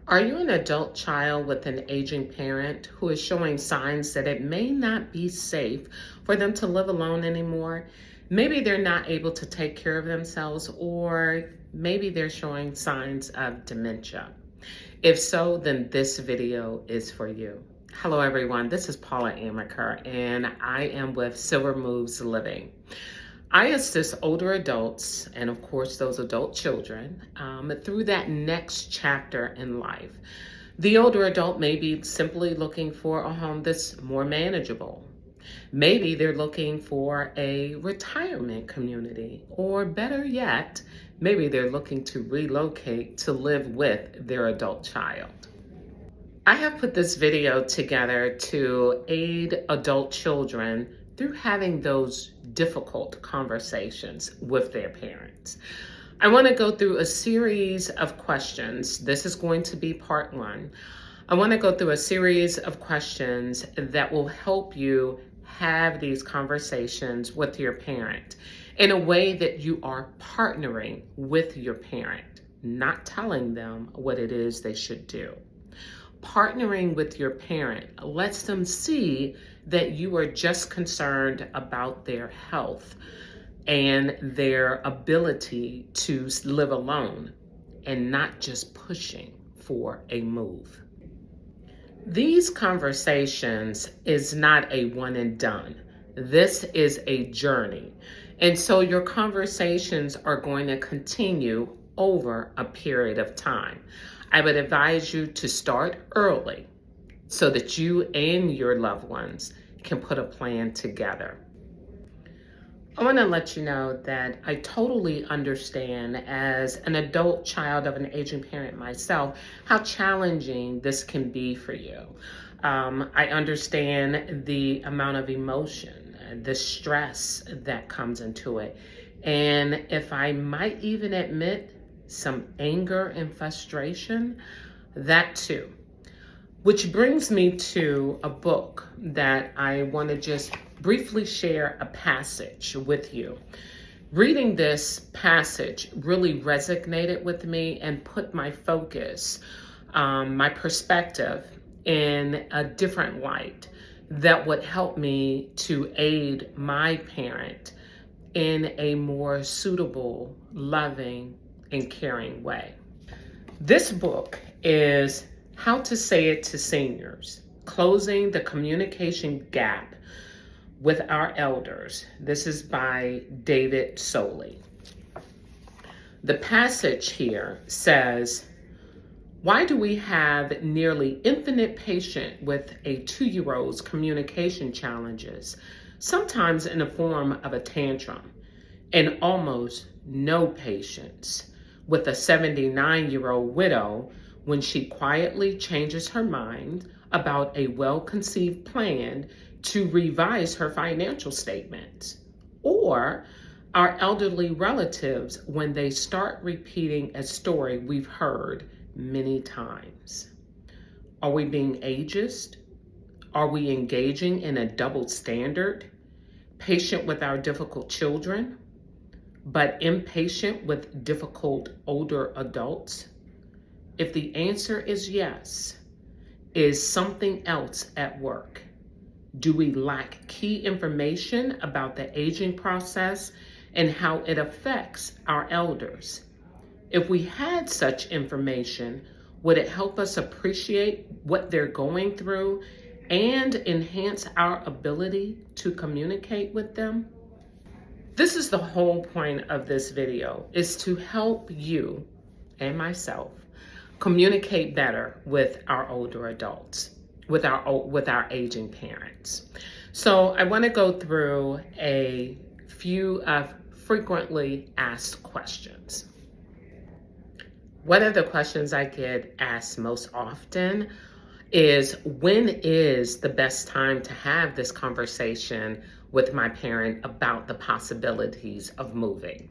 Are you an adult child with an aging parent who is showing signs that it may not be safe for them to live alone anymore? Maybe they're not able to take care of themselves, or maybe they're showing signs of dementia. If so, then this video is for you. Hello, everyone. This is Paula Amaker, and I am with Silver Moves Living. I assist older adults, and of course those adult children, through that next chapter in life. The older adult may be simply looking for a home that's more manageable. Maybe they're looking for a retirement community, or better yet, maybe they're looking to relocate to live with their adult child. I have put this video together to aid adult children through having those difficult conversations with their parents. I want to go through a series of questions. This is going to be part one. I want to go through a series of questions that will help you have these conversations with your parent in a way that you are partnering with your parent, not telling them what it is they should do. Partnering with your parent lets them see that you are just concerned about their health and their ability to live alone and not just pushing for a move. These conversations is not a one and done. This is a journey. And so your conversations are going to continue over a period of time. I would advise you to start early so that you and your loved ones can put a plan together. I want to let you know that I totally understand, as an adult child of an aging parent myself, how challenging this can be for you. I understand the amount of emotion, the stress that comes into it. And if I might even admit, some anger and frustration, that too. Which brings me to a book that I want to just briefly share a passage with you. Reading this passage really resonated with me and put my focus, my perspective in a different light that would help me to aid my parent in a more suitable, loving, and caring way. This book is How to Say It to Seniors, Closing the Communication Gap with Our Elders. This is by David Soley. The passage here says, why do we have nearly infinite patience with a 2-year-old's communication challenges, sometimes in the form of a tantrum, and almost no patience with a 79-year-old widow when she quietly changes her mind about a well-conceived plan to revise her financial statements, or our elderly relatives when they start repeating a story we've heard many times? Are we being ageist? Are we engaging in a double standard, patient with our difficult children, but impatient with difficult older adults? If the answer is yes, is something else at work? Do we lack key information about the aging process and how it affects our elders? If we had such information, would it help us appreciate what they're going through and enhance our ability to communicate with them? This is the whole point of this video, is to help you and myself communicate better with our older adults, with our aging parents. So I want to go through a few of frequently asked questions. One of the questions I get asked most often is, when is the best time to have this conversation with my parent about the possibilities of moving?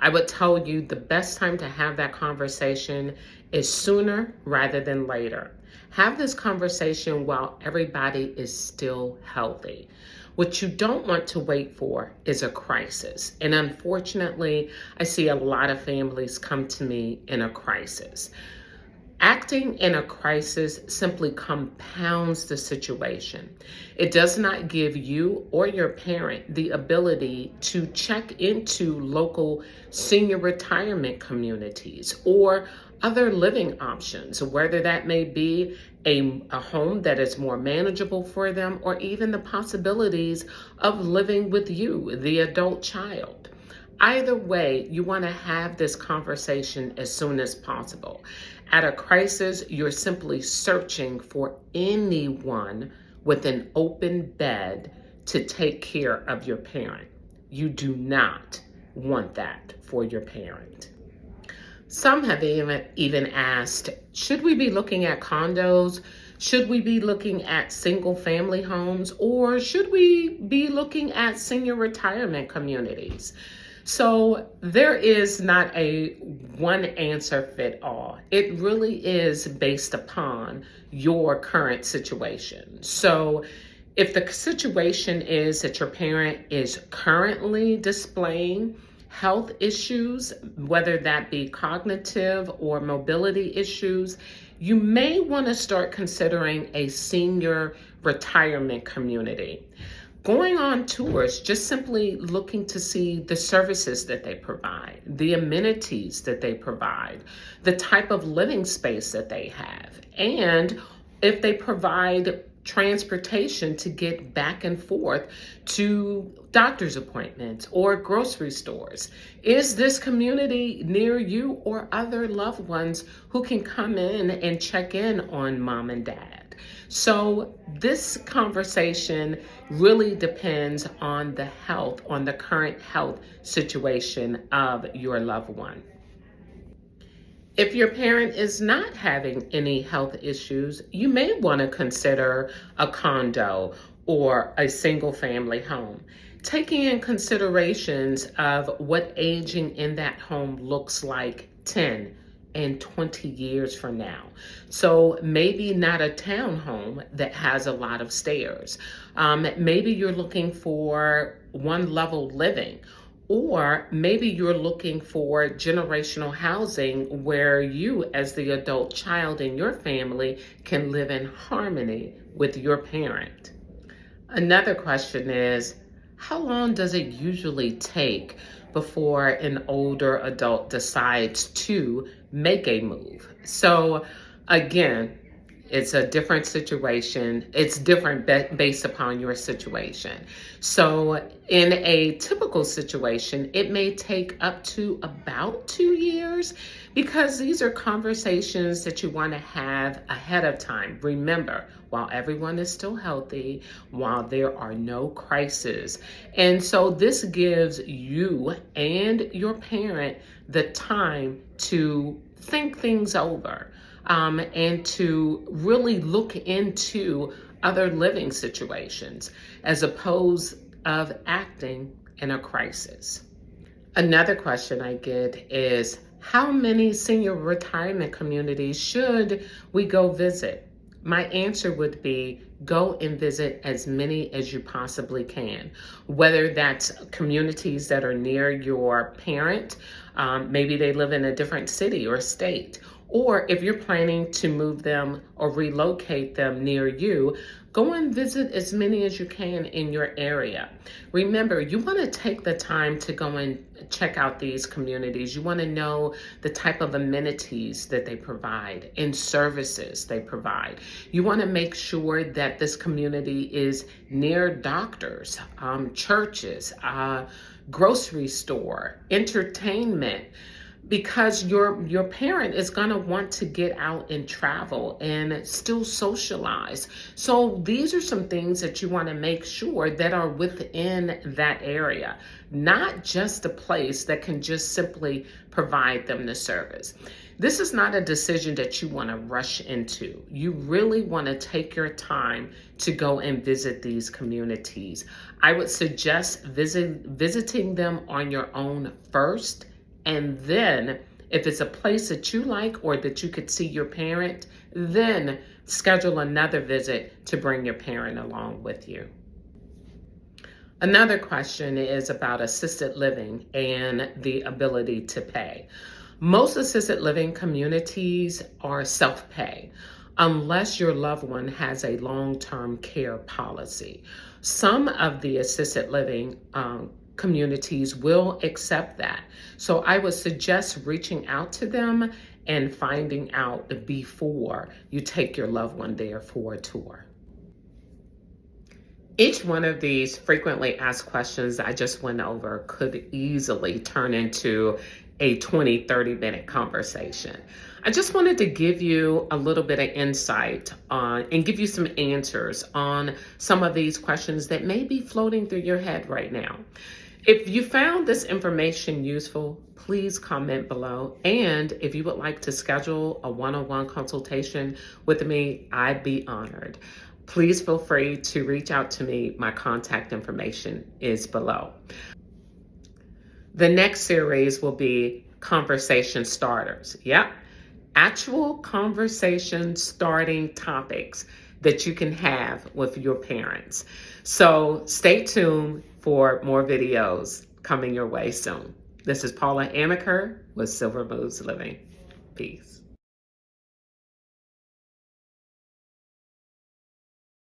I would tell you the best time to have that conversation is sooner rather than later. Have this conversation while everybody is still healthy. What you don't want to wait for is a crisis. And unfortunately, I see a lot of families come to me in a crisis. Act Acting in a crisis simply compounds the situation. It does not give you or your parent the ability to check into local senior retirement communities or other living options, whether that may be a home that is more manageable for them, or even the possibilities of living with you, the adult child. Either way, you want to have this conversation as soon as possible. At a crisis, you're simply searching for anyone with an open bed to take care of your parent. You do not want that for your parent. Some have even asked, should we be looking at condos? Should we be looking at single family homes? Or should we be looking at senior retirement communities? So there is not a one answer fit all. It really is based upon your current situation. So if the situation is that your parent is currently displaying health issues, whether that be cognitive or mobility issues, you may want to start considering a senior retirement community. Going on tours, just simply looking to see the services that they provide, the amenities that they provide, the type of living space that they have, and if they provide transportation to get back and forth to doctor's appointments or grocery stores. Is this community near you or other loved ones who can come in and check in on mom and dad? So this conversation really depends on the current health situation of your loved one. If your parent is not having any health issues, you may want to consider a condo or a single family home, taking in considerations of what aging in that home looks like 10 and 20 years from now. So maybe not a townhome that has a lot of stairs. Maybe you're looking for one level living. Or maybe you're looking for generational housing where you, as the adult child in your family, can live in harmony with your parent. Another question is, how long does it usually take before an older adult decides to make a move? So again, it's a different situation. It's different based upon your situation. So in a typical situation, it may take up to about 2 years, because these are conversations that you want to have ahead of time. Remember, while everyone is still healthy, while there are no crises. And so this gives you and your parent the time to think things over. And to really look into other living situations as opposed of acting in a crisis. Another question I get is, how many senior retirement communities should we go visit? My answer would be, go and visit as many as you possibly can, whether that's communities that are near your parent, maybe they live in a different city or state, or if you're planning to move them or relocate them near you, go and visit as many as you can in your area. Remember, you want to take the time to go and check out these communities. You want to know the type of amenities that they provide and services they provide. You want to make sure that this community is near doctors, churches, grocery store, entertainment, because your parent is going to want to get out and travel and still socialize. So these are some things that you want to make sure that are within that area, not just a place that can just simply provide them the service. This is not a decision that you want to rush into. You really want to take your time to go and visit these communities. I would suggest visiting them on your own first. And then if it's a place that you like or that you could see your parent, then schedule another visit to bring your parent along with you. Another question is about assisted living and the ability to pay. Most assisted living communities are self-pay unless your loved one has a long-term care policy. Some of the assisted living communities will accept that. So I would suggest reaching out to them and finding out before you take your loved one there for a tour. Each one of these frequently asked questions I just went over could easily turn into a 20-30 minute conversation. I just wanted to give you a little bit of insight on and give you some answers on some of these questions that may be floating through your head right now. If you found this information useful, please comment below. And if you would like to schedule a one-on-one consultation with me, I'd be honored. Please feel free to reach out to me. My contact information is below. The next series will be conversation starters. Yep, actual conversation starting topics that you can have with your parents. So stay tuned for more videos coming your way soon. This is Paula Amaker with Silver Moves Living. Peace.